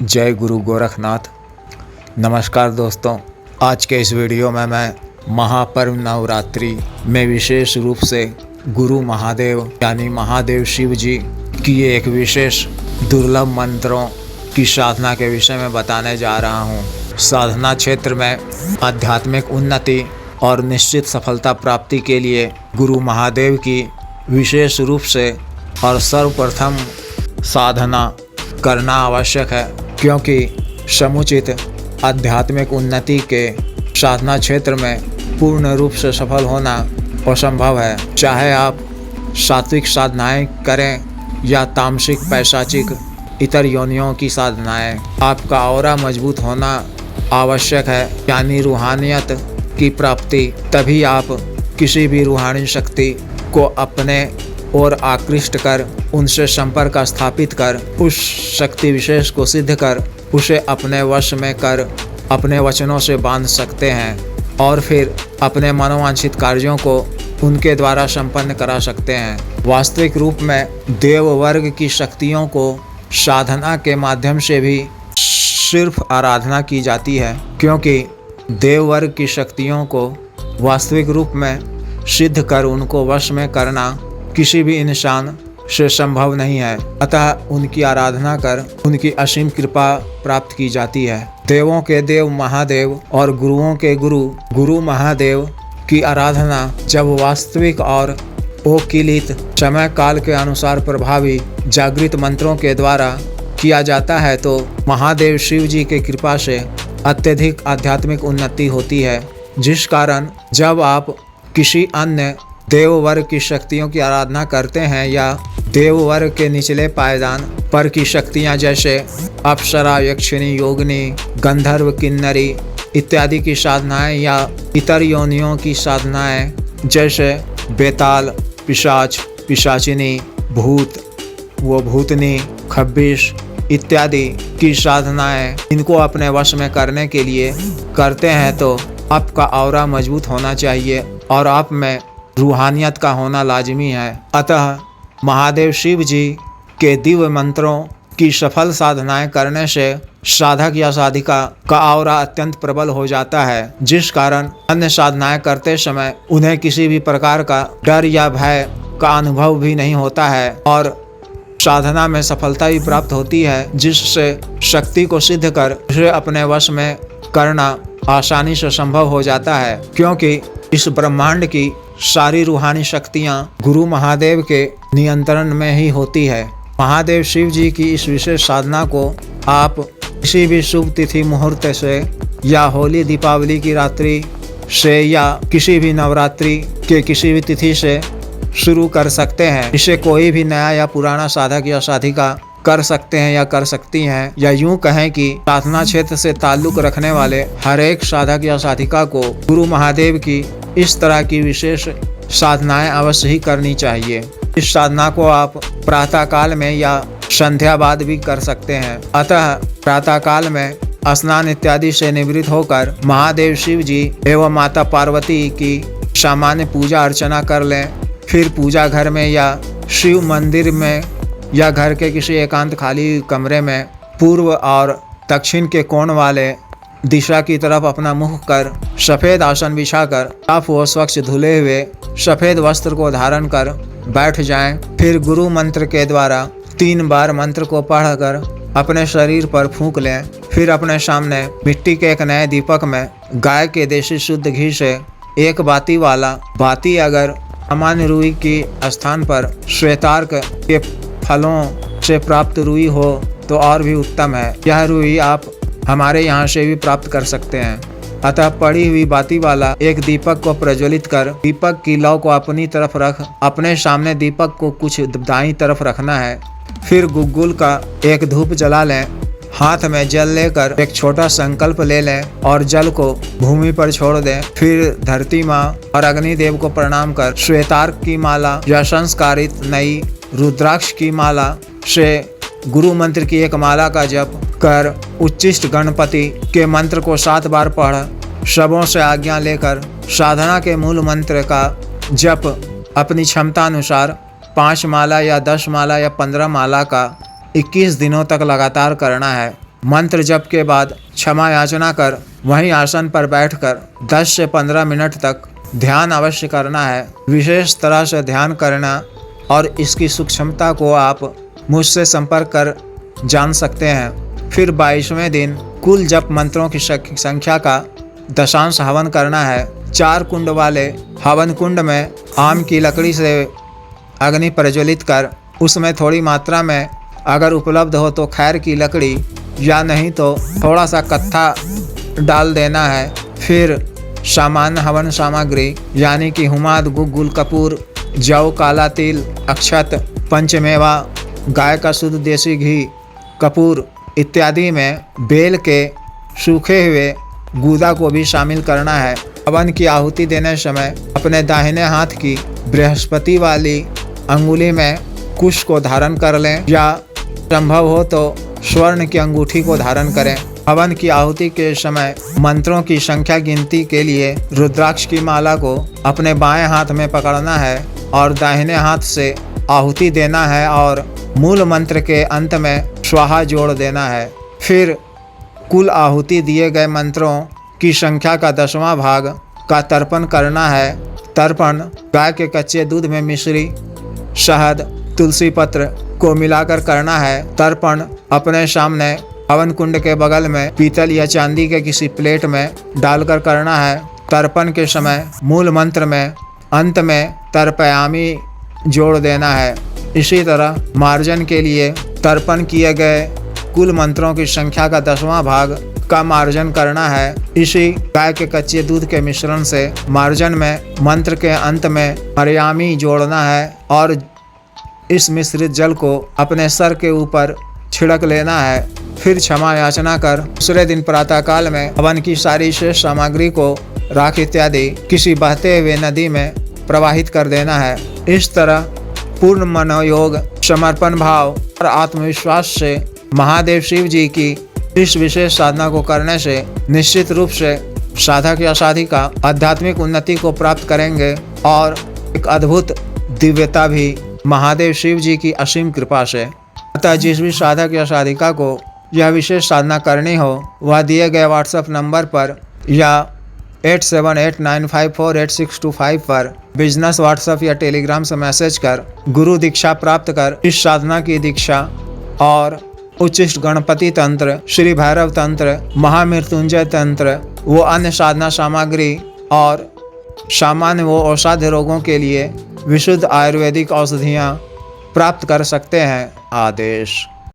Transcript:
जय गुरु गोरखनाथ। नमस्कार दोस्तों, आज के इस वीडियो में मैं महापर्व नवरात्रि में विशेष रूप से गुरु महादेव यानी महादेव शिव जी की एक विशेष दुर्लभ मंत्रों की साधना के विषय में बताने जा रहा हूँ। साधना क्षेत्र में आध्यात्मिक उन्नति और निश्चित सफलता प्राप्ति के लिए गुरु महादेव की विशेष रूप से और सर्वप्रथम साधना करना आवश्यक है, क्योंकि समुचित आध्यात्मिक उन्नति के साधना क्षेत्र में पूर्ण रूप से सफल होना असंभव है। चाहे आप सात्विक साधनाएं करें या तामसिक पैशाचिक इतर योनियों की साधनाएं, आपका ऑरा मजबूत होना आवश्यक है, यानी रूहानियत की प्राप्ति। तभी आप किसी भी रूहानी शक्ति को अपने और आकृष्ट कर उनसे संपर्क स्थापित कर उस शक्ति विशेष को सिद्ध कर उसे अपने वश में कर अपने वचनों से बांध सकते हैं और फिर अपने मनोवांछित कार्यों को उनके द्वारा संपन्न करा सकते हैं। वास्तविक रूप में देव वर्ग की शक्तियों को साधना के माध्यम से भी सिर्फ आराधना की जाती है, क्योंकि देव वर्ग की शक्तियों को वास्तविक रूप में सिद्ध कर उनको वश में करना किसी भी इंसान से संभव नहीं है। अतः उनकी आराधना कर उनकी असीम कृपा प्राप्त की जाती है। देवों के देव महादेव और गुरुओं के गुरु गुरु महादेव की आराधना जब वास्तविक और ओकिलित समय काल के अनुसार प्रभावी जागृत मंत्रों के द्वारा किया जाता है तो महादेव शिव जी के कृपा से अत्यधिक आध्यात्मिक उन्नति होती है, जिस कारण जब आप किसी अन्य देव वर्ग की शक्तियों की आराधना करते हैं या देव वर्ग के निचले पायदान पर की शक्तियां जैसे अप्सरा, यक्षिणी, योगिनी, गंधर्व, किन्नरी इत्यादि की साधनाएं या इतर योनियों की साधनाएं जैसे बेताल, पिशाच, पिशाचिनी, भूत व भूतनी, खब्बिश इत्यादि की साधनाएं इनको अपने वश में करने के लिए करते हैं तो आपका ऑरा मजबूत होना चाहिए और आप में रूहानियत का होना लाजमी है। अतः महादेव शिव जी के दिव्य मंत्रों की सफल साधनाएं करने से साधक या साधिका का ऑरा अत्यंत प्रबल हो जाता है, जिस कारण अन्य साधनाएं करते समय उन्हें किसी भी प्रकार का डर या भय का अनुभव भी नहीं होता है और साधना में सफलता भी प्राप्त होती है, जिससे शक्ति को सिद्ध कर उसे अपने वश में करना आसानी से संभव हो जाता है, क्योंकि इस ब्रह्मांड की सारी रूहानी शक्तियां गुरु महादेव के नियंत्रण में ही होती है। महादेव शिव जी की इस विशेष साधना को आप किसी भी शुभ तिथि मुहूर्त से या होली दीपावली की रात्रि से या किसी भी नवरात्रि के किसी भी तिथि से शुरू कर सकते हैं। इसे कोई भी नया या पुराना साधक या साधिका कर सकते हैं या कर सकती हैं, या यूं कहें कि साधना क्षेत्र से ताल्लुक रखने वाले हर एक साधक या साधिका को गुरु महादेव की इस तरह की विशेष साधनाएं अवश्य ही करनी चाहिए। इस साधना को आप प्रातः काल में या संध्या बाद भी कर सकते हैं। अतः प्रातः काल में स्नान इत्यादि से निवृत्त होकर महादेव शिव जी एवं माता पार्वती की सामान्य पूजा अर्चना कर लें। फिर पूजा घर में या शिव मंदिर में या घर के किसी एकांत खाली कमरे में पूर्व और दक्षिण के कोण वाले दिशा की तरफ अपना मुख कर सफ़ेद आसन बिछाकर साफ व स्वच्छ धुले हुए सफ़ेद वस्त्र को धारण कर बैठ जाएं। फिर गुरु मंत्र के द्वारा 3 बार मंत्र को पढ़कर अपने शरीर पर फूंक लें। फिर अपने सामने मिट्टी के एक नए दीपक में गाय के देसी शुद्ध घी से एक बाती वाला बाती, अगर सामान्य रुई की स्थान पर श्वेतार्क के फलों से प्राप्त रुई हो तो और भी उत्तम है। यह रुई आप हमारे यहाँ से भी प्राप्त कर सकते हैं। अतः पड़ी हुई बाती वाला एक दीपक को प्रज्वलित कर दीपक की लौ को अपनी तरफ रख अपने सामने दीपक को कुछ दाईं तरफ रखना है। फिर गुग्गुल का एक धूप जला लें। हाथ में जल लेकर एक छोटा संकल्प ले लें और जल को भूमि पर छोड़ दें। फिर धरती माँ और अग्निदेव को प्रणाम कर श्वेतार्क की माला या संस्कारित नई रुद्राक्ष की माला से गुरु मंत्र की एक माला का जप कर उच्चिष्ट गणपति के मंत्र को 7 बार पढ़ सबों से आज्ञा लेकर साधना के मूल मंत्र का जप अपनी क्षमता अनुसार 5 माला या 10 माला या 15 माला का 21 दिनों तक लगातार करना है। मंत्र जप के बाद क्षमा याचना कर वहीं आसन पर बैठकर 10 से 15 मिनट तक ध्यान अवश्य करना है। विशेष तरह से ध्यान करना और इसकी सूक्ष्मता को आप मुझसे संपर्क कर जान सकते हैं। फिर 22वें दिन कुल जप मंत्रों की संख्या का दशांश हवन करना है। 4 कुंड वाले हवन कुंड में आम की लकड़ी से अग्नि प्रज्वलित कर उसमें थोड़ी मात्रा में अगर उपलब्ध हो तो खैर की लकड़ी या नहीं तो थोड़ा सा कत्था डाल देना है। फिर सामान्य हवन सामग्री यानी कि हुमाद, गुग्गुल, कपूर, जौ, काला तिल, अक्षत, पंचमेवा, गाय का शुद्ध देसी घी, कपूर इत्यादि में बेल के सूखे हुए गूदा को भी शामिल करना है। हवन की आहुति देने समय अपने दाहिने हाथ की बृहस्पति वाली अंगुली में कुश को धारण कर लें या संभव हो तो स्वर्ण की अंगूठी को धारण करें। हवन की आहुति के समय मंत्रों की संख्या गिनती के लिए रुद्राक्ष की माला को अपने बाएं हाथ में पकड़ना है और दाहिने हाथ से आहुति देना है और मूल मंत्र के अंत में स्वाहा जोड़ देना है। फिर कुल आहुति दिए गए मंत्रों की संख्या का 10वां भाग का तर्पण करना है। तर्पण गाय के कच्चे दूध में मिश्री, शहद, तुलसी पत्र को मिलाकर करना है। तर्पण अपने सामने हवन कुंड के बगल में पीतल या चांदी के किसी प्लेट में डालकर करना है। तर्पण के समय मूल मंत्र में अंत में तर्पयामी जोड़ देना है। इसी तरह मार्जन के लिए तर्पण किए गए कुल मंत्रों की संख्या का 10वां भाग का मार्जन करना है। इसी गाय के कच्चे दूध के मिश्रण से मार्जन में मंत्र के अंत में पर्यामी जोड़ना है और इस मिश्रित जल को अपने सर के ऊपर छिड़क लेना है। फिर क्षमा याचना कर दूसरे दिन प्रातःकाल में हवन की सारी शेष सामग्री को राख इत्यादि किसी बहते हुए नदी में प्रवाहित कर देना है। इस तरह पूर्ण मनोयोग, समर्पण भाव और आत्मविश्वास से महादेव शिव जी की इस विशेष साधना को करने से निश्चित रूप से साधक या साधिका आध्यात्मिक उन्नति को प्राप्त करेंगे और एक अद्भुत दिव्यता भी महादेव शिव जी की असीम कृपा से। अतः जिस भी साधक या साधिका को यह विशेष साधना करनी हो वह दिए गए व्हाट्सएप नंबर पर या 8789548625 पर बिजनेस, व्हाट्सएप या टेलीग्राम से मैसेज कर गुरु दीक्षा प्राप्त कर इस साधना की दीक्षा और उच्चिष्ट गणपति तंत्र, श्री भैरव तंत्र, महामृत्युंजय तंत्र, वो अन्य साधना सामग्री और सामान्य वो औषध रोगों के लिए विशुद्ध आयुर्वेदिक औषधियाँ प्राप्त कर सकते हैं। आदेश।